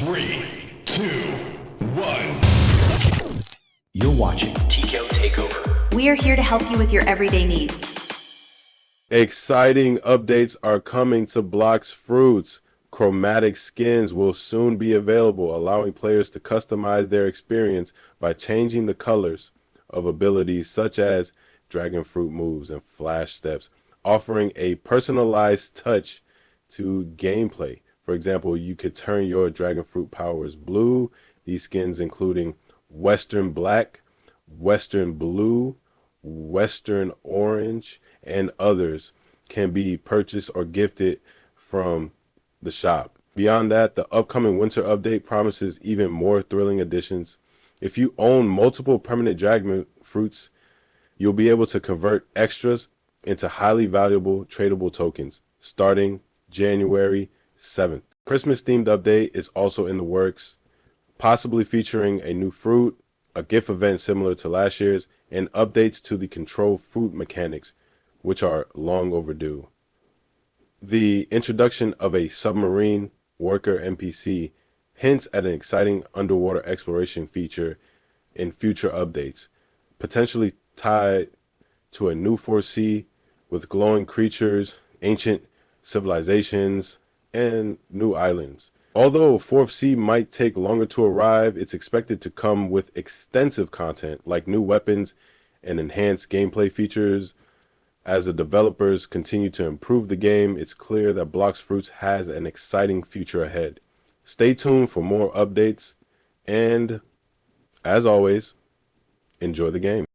3, 2, 1. You're watching TKO Takeover. We are here to help you with your everyday needs. Exciting updates are coming to Blox Fruits. Chromatic Skins will soon be available, allowing players to customize their experience by changing the colors of abilities such as dragon fruit moves and flash steps, offering a personalized touch to gameplay. For example, you could turn your dragon fruit powers blue. These skins including Western Black, Western Blue, Western Orange, and others can be purchased or gifted from the shop. Beyond that, the upcoming winter update promises even more thrilling additions. If you own multiple permanent dragon fruits, you'll be able to convert extras into highly valuable tradable tokens starting January 7th. Christmas themed update is also in the works, possibly featuring a new fruit, a gift event similar to last year's, and updates to the control fruit mechanics, which are long overdue. The introduction of a submarine worker NPC hints at an exciting underwater exploration feature in future updates, potentially tied to a new 4C with glowing creatures, ancient civilizations, and new islands. Although 4th C might take longer to arrive, it's expected to come with extensive content like new weapons and enhanced gameplay features. As the developers continue to improve the game, it's clear that Blox Fruits has an exciting future ahead. Stay tuned for more updates, and as always, enjoy the game.